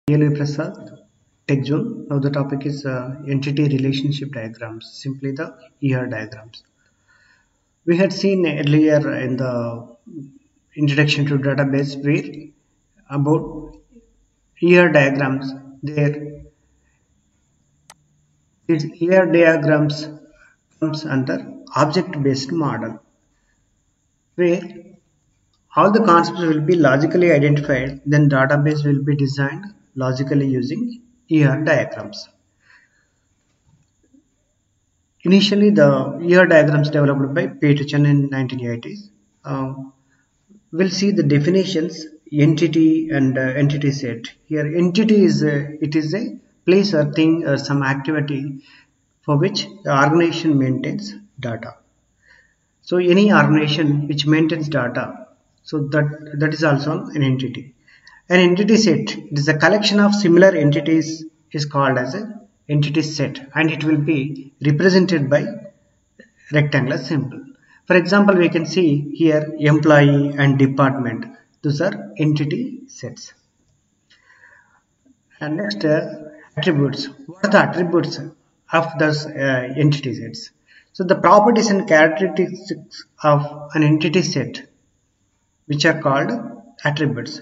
Yellow Prasad, TechZone. Now the topic is entity relationship diagrams, simply the ER diagrams. We had seen earlier in the introduction to database where about ER diagrams. These ER diagrams comes under object-based model, where all the concepts will be logically identified, then database will be designed logically using ER diagrams. Initially, the ER diagrams developed by Peterson in 1980s. We'll see the definitions, entity and entity set. Here, entity is it is a place or thing or some activity for which the organization maintains data. So, any organization which maintains data, so that is also an entity. An entity set, it is a collection of similar entities, is called as a entity set, and it will be represented by rectangular symbol. For example, we can see here employee and department. Those are entity sets. And next, attributes. What are the attributes of those entity sets? So the properties and characteristics of an entity set, which are called attributes.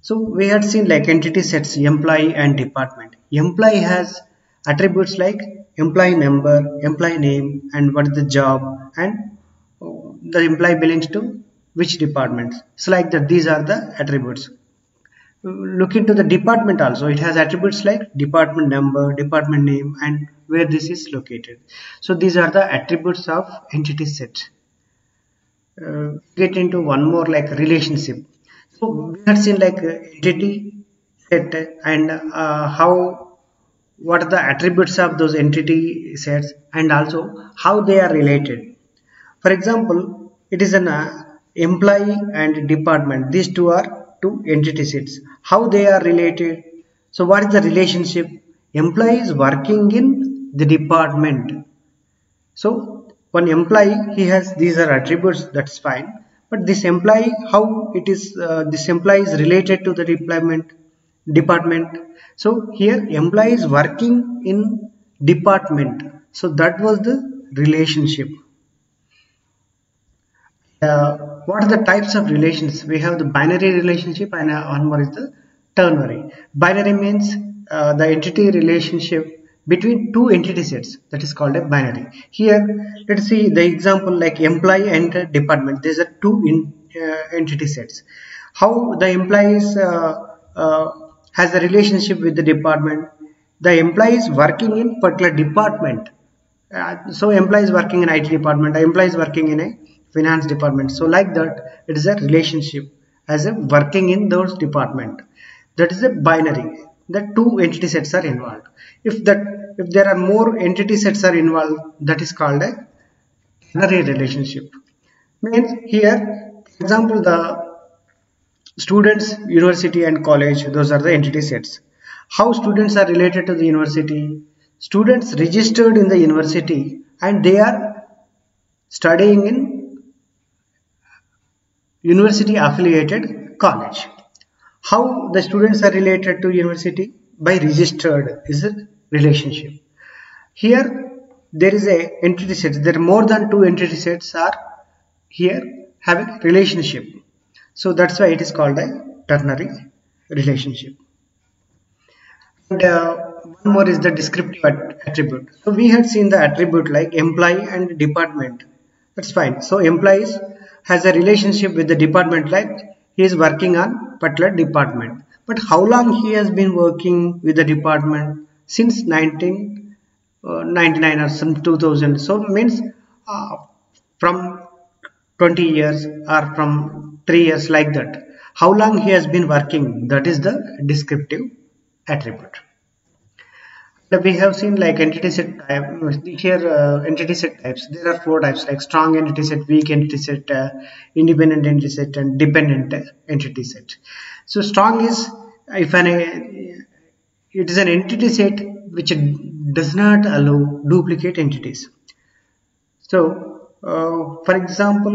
So we had seen like entity sets, employee and department. Employee has attributes like employee number, employee name, and what is the job, and the employee belongs to which department. So like that, these are the attributes. Look into the department also. It has attributes like department number, department name, and where this is located. So these are the attributes of entity set. Get into one more like relationship. So we have seen like entity set and what are the attributes of those entity sets and also how they are related. For example, it is an employee and department. These two are two entity sets. How they are related? So what is the relationship? Employee is working in the department. So one employee, he has these are attributes, that's fine. But this employee, how it is this employee is related to the department. So here employee is working in department. So that was the relationship. What are the types of relations? We have the binary relationship and one more is the ternary. Binary means the entity relationship between two entity sets, that is called a binary. Here let's see the example like employee and department. These are two entity sets. How the employees has a relationship with the department. The employee is working in particular department. So employee is working in IT department, the employee is working in a finance department. So like that, it is a relationship as a working in those department. That is a binary. The two entity sets are involved. If there are more entity sets are involved, that is called a ternary relationship. Means here, for example, the students, university and college, those are the entity sets. How students are related to the university? Students registered in the university and they are studying in university affiliated college. How the students are related to university? By registered is a relationship. Here there is a entity set. There are more than two entity sets are here having relationship. So that's why it is called a ternary relationship. And one more is the descriptive attribute. So we had seen the attribute like employee and department. That's fine. So employees has a relationship with the department like he is working on particular department. But how long he has been working with the department? Since 1999 or some 2000. So means from 20 years or from 3 years like that. How long he has been working? That is the descriptive attribute. We have seen like entity set type. Here entity set types. There are 4 types like strong entity set, weak entity set, independent entity set, and dependent entity set. So strong is if it is an entity set which does not allow duplicate entities. So For example,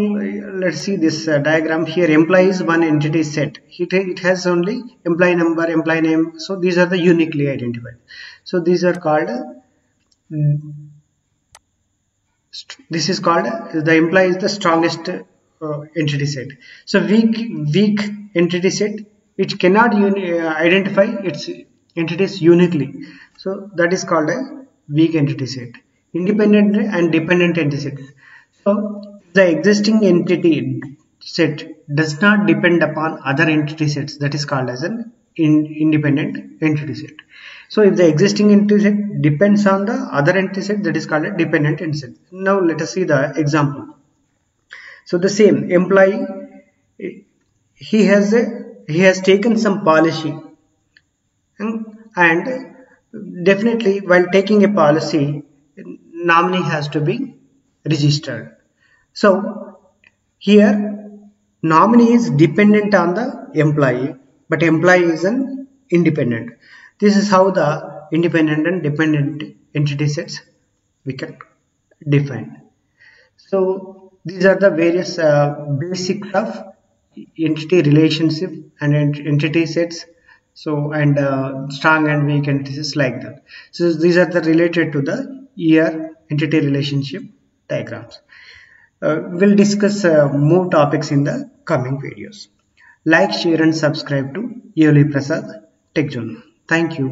let's see this diagram here. Employee is one entity set. It has only employee number, employee name. So these are the uniquely identified. So these are called, this is called, the employee is the strongest entity set. So weak entity set, it cannot identify its entities uniquely. So that is called a weak entity set. Independent and dependent entity set. So the existing entity set does not depend upon other entity sets, that is called as an independent entity set. So if the existing entity set depends on the other entity set, that is called a dependent entity set. Now let us see the example. So the same employee, he has taken some policy, and definitely while taking a policy, nominee has to be registered. So here nominee is dependent on the employee, but employee is an independent. This is how the independent and dependent entity sets we can define. So these are the various basics of entity relationship and entity sets. So and strong and weak entities like that. So these are the related to the ER entity relationship diagrams. We'll discuss more topics in the coming videos. Like, share and subscribe to Yoli Prasad Tech Journal. Thank you.